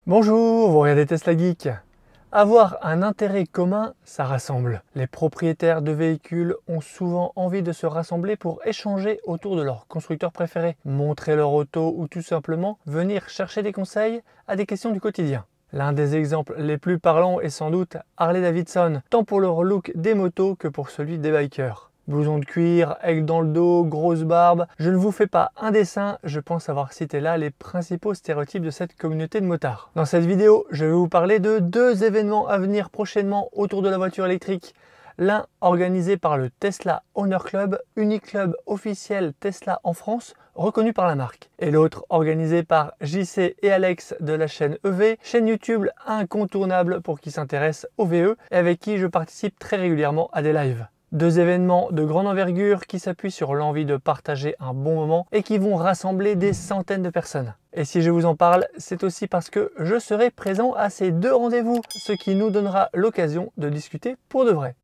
Bonjour, vous regardez Tesla Geek. Avoir un intérêt commun, ça rassemble. Les propriétaires de véhicules ont souvent envie de se rassembler pour échanger autour de leur constructeur préféré, montrer leur auto ou tout simplement venir chercher des conseils à des questions du quotidien. L'un des exemples les plus parlants est sans doute Harley-Davidson, tant pour leur look des motos que pour celui des bikers. Blouson de cuir, aigle dans le dos, grosse barbe, je ne vous fais pas un dessin, je pense avoir cité là les principaux stéréotypes de cette communauté de motards. Dans cette vidéo, je vais vous parler de deux événements à venir prochainement autour de la voiture électrique. L'un organisé par le Tesla Owner Club, unique club officiel Tesla en France, reconnu par la marque. Et l'autre organisé par JC et Alex de la chaîne EV, chaîne YouTube incontournable pour qui s'intéresse au VE et avec qui je participe très régulièrement à des lives. Deux événements de grande envergure qui s'appuient sur l'envie de partager un bon moment et qui vont rassembler des centaines de personnes. Et si je vous en parle, c'est aussi parce que je serai présent à ces deux rendez-vous, ce qui nous donnera l'occasion de discuter pour de vrai.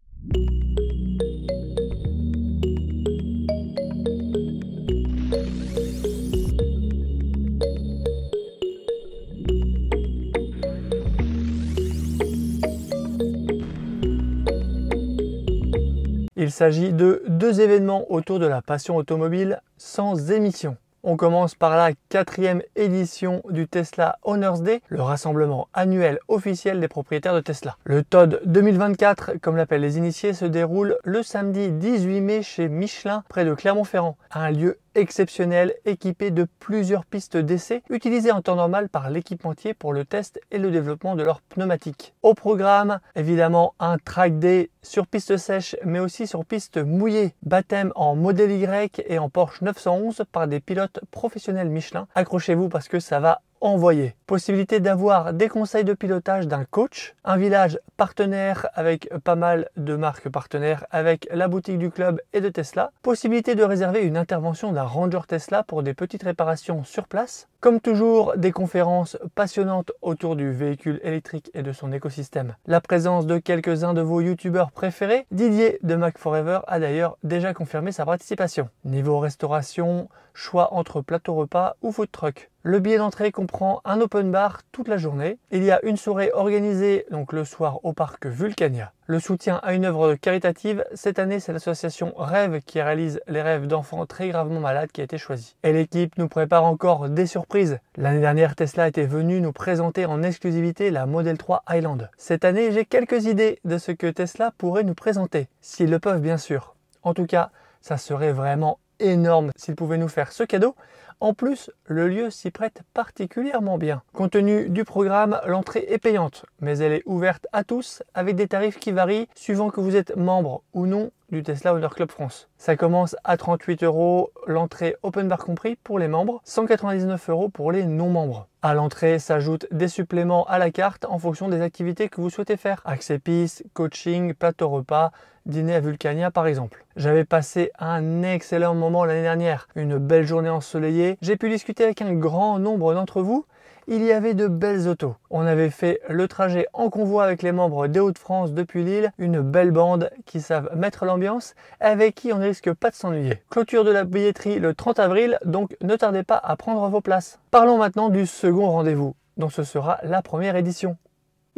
Il s'agit de deux événements autour de la passion automobile sans émission. On commence par la 4e édition du Tesla Owners Day, le rassemblement annuel officiel des propriétaires de Tesla. Le TOD 2024, comme l'appellent les initiés, se déroule le samedi 18 mai chez Michelin, près de Clermont-Ferrand. Un lieu exceptionnel équipé de plusieurs pistes d'essai utilisées en temps normal par l'équipementier pour le test et le développement de leurs pneumatiques. Au programme, évidemment, un track day sur piste sèche mais aussi sur piste mouillée. Baptême en Model Y et en Porsche 911 par des pilotes professionnels Michelin. Accrochez-vous parce que ça va envoyer. Possibilité d'avoir des conseils de pilotage d'un coach, un village partenaire avec pas mal de marques partenaires avec la boutique du club et de Tesla. Possibilité de réserver une intervention d'un ranger Tesla pour des petites réparations sur place. Comme toujours, des conférences passionnantes autour du véhicule électrique et de son écosystème. La présence de quelques-uns de vos youtubeurs préférés, Didier de Mac Forever a d'ailleurs déjà confirmé sa participation. Niveau restauration, choix entre plateau repas ou food truck. Le billet d'entrée comprend un open bar toute la journée. Il y a une soirée organisée donc le soir au parc Vulcania. Le soutien à une œuvre caritative, cette année c'est l'association Rêve qui réalise les rêves d'enfants très gravement malades qui a été choisie. Et l'équipe nous prépare encore des surprises. L'année dernière, Tesla était venu nous présenter en exclusivité la Model 3 Highland. Cette année, j'ai quelques idées de ce que Tesla pourrait nous présenter, s'ils le peuvent bien sûr. En tout cas, ça serait vraiment énorme s'ils pouvaient nous faire ce cadeau. En plus, le lieu s'y prête particulièrement bien. Compte tenu du programme, l'entrée est payante, mais elle est ouverte à tous avec des tarifs qui varient suivant que vous êtes membre ou non du Tesla Owner Club France. Ça commence à 38 €, l'entrée open bar compris pour les membres, 199 € pour les non-membres. À l'entrée s'ajoutent des suppléments à la carte en fonction des activités que vous souhaitez faire. Accès piste, coaching, plateau repas, dîner à Vulcania par exemple. J'avais passé un excellent moment l'année dernière, une belle journée ensoleillée. J'ai pu discuter avec un grand nombre d'entre vous. Il y avait de belles autos. On avait fait le trajet en convoi avec les membres des Hauts-de-France depuis Lille, une belle bande qui savent mettre l'ambiance, avec qui on ne risque pas de s'ennuyer. Clôture de la billetterie le 30 avril, donc ne tardez pas à prendre vos places. Parlons maintenant du second rendez-vous, dont ce sera la première édition.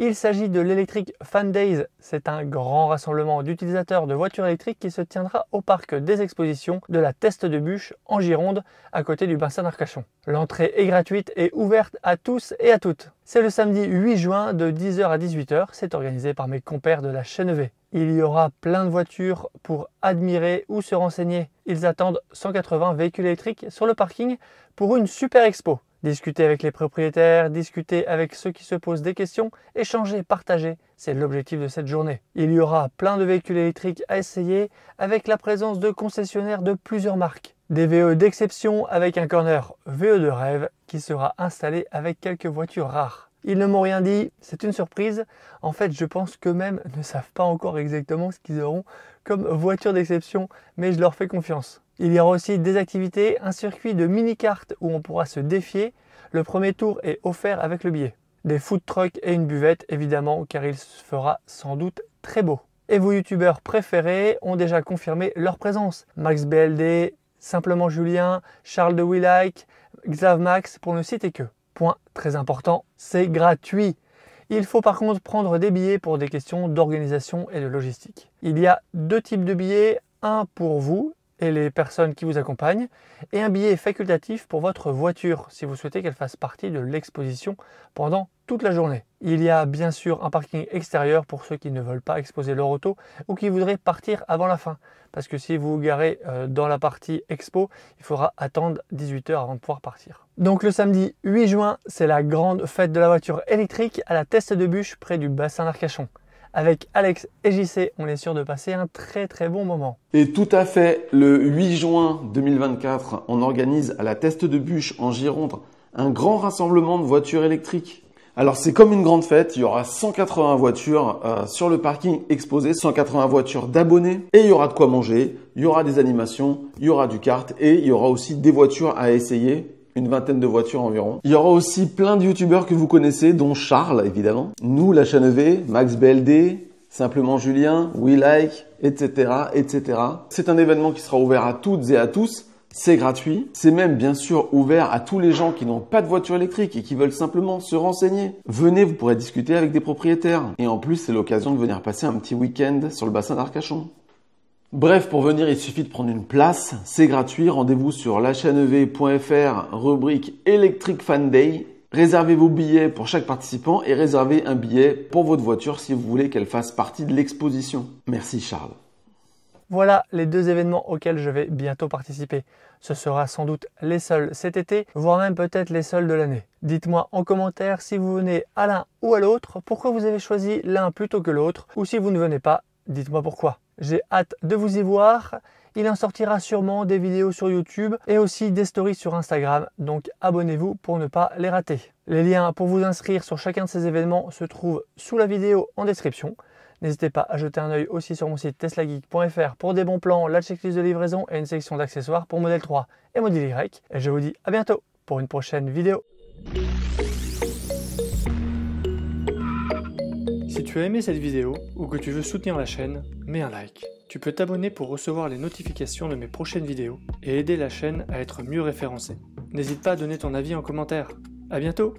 Il s'agit de l'Electric Fan Days. C'est un grand rassemblement d'utilisateurs de voitures électriques qui se tiendra au parc des expositions de la Teste de Buch en Gironde, à côté du bassin d'Arcachon. L'entrée est gratuite et ouverte à tous et à toutes. C'est le samedi 8 juin de 10 h à 18 h. C'est organisé par mes compères de la chaîne EV. Il y aura plein de voitures pour admirer ou se renseigner. Ils attendent 180 véhicules électriques sur le parking pour une super expo. Discuter avec les propriétaires, discuter avec ceux qui se posent des questions, échanger, partager, c'est l'objectif de cette journée. Il y aura plein de véhicules électriques à essayer avec la présence de concessionnaires de plusieurs marques. Des VE d'exception avec un corner VE de rêve qui sera installé avec quelques voitures rares. Ils ne m'ont rien dit, c'est une surprise. En fait, je pense qu'eux-mêmes ne savent pas encore exactement ce qu'ils auront comme voiture d'exception, mais je leur fais confiance. Il y aura aussi des activités, un circuit de mini-cartes où on pourra se défier. Le premier tour est offert avec le billet. Des food trucks et une buvette, évidemment, car il se fera sans doute très beau. Et vos youtubeurs préférés ont déjà confirmé leur présence. Max BLD, Simplement Julien, Charles de We Like, Xav Max, pour ne citer que. Point très important, c'est gratuit. Il faut par contre prendre des billets pour des questions d'organisation et de logistique. Il y a deux types de billets, un pour vous et les personnes qui vous accompagnent, et un billet facultatif pour votre voiture si vous souhaitez qu'elle fasse partie de l'exposition pendant toute la journée. Il y a bien sûr un parking extérieur pour ceux qui ne veulent pas exposer leur auto ou qui voudraient partir avant la fin. Parce que si vous vous garez dans la partie expo, il faudra attendre 18 h avant de pouvoir partir. Donc le samedi 8 juin, c'est la grande fête de la voiture électrique à la Teste de Bûche près du bassin d'Arcachon. Avec Alex et JC, on est sûr de passer un très bon moment. Et tout à fait, le 8 juin 2024, on organise à la Teste de Bûche en Gironde un grand rassemblement de voitures électriques. Alors c'est comme une grande fête, il y aura 180 voitures sur le parking exposé, 180 voitures d'abonnés et il y aura de quoi manger, il y aura des animations, il y aura du kart et il y aura aussi des voitures à essayer. Une vingtaine de voitures environ. Il y aura aussi plein de youtubeurs que vous connaissez, dont Charles évidemment, nous, la chaîne EV, Max BLD, Simplement Julien, We Like, etc., etc. C'est un événement qui sera ouvert à toutes et à tous. C'est gratuit. C'est même bien sûr ouvert à tous les gens qui n'ont pas de voiture électrique et qui veulent simplement se renseigner. Venez, vous pourrez discuter avec des propriétaires. Et en plus, c'est l'occasion de venir passer un petit week-end sur le bassin d'Arcachon. Bref, pour venir, il suffit de prendre une place, c'est gratuit, rendez-vous sur lachaînev.fr, rubrique Electric Fan Day. Réservez vos billets pour chaque participant et réservez un billet pour votre voiture si vous voulez qu'elle fasse partie de l'exposition. Merci Charles. Voilà les deux événements auxquels je vais bientôt participer. Ce sera sans doute les seuls cet été, voire même peut-être les seuls de l'année. Dites-moi en commentaire si vous venez à l'un ou à l'autre, pourquoi vous avez choisi l'un plutôt que l'autre, ou si vous ne venez pas, dites-moi pourquoi. J'ai hâte de vous y voir. Il en sortira sûrement des vidéos sur YouTube et aussi des stories sur Instagram, donc abonnez-vous pour ne pas les rater. Les liens pour vous inscrire sur chacun de ces événements se trouvent sous la vidéo en description. N'hésitez pas à jeter un œil aussi sur mon site teslageek.fr pour des bons plans, la checklist de livraison et une section d'accessoires pour modèle 3 et modèle Y. Et je vous dis à bientôt pour une prochaine vidéo. Si tu as aimé cette vidéo ou que tu veux soutenir la chaîne, mets un like. Tu peux t'abonner pour recevoir les notifications de mes prochaines vidéos et aider la chaîne à être mieux référencée. N'hésite pas à donner ton avis en commentaire. À bientôt!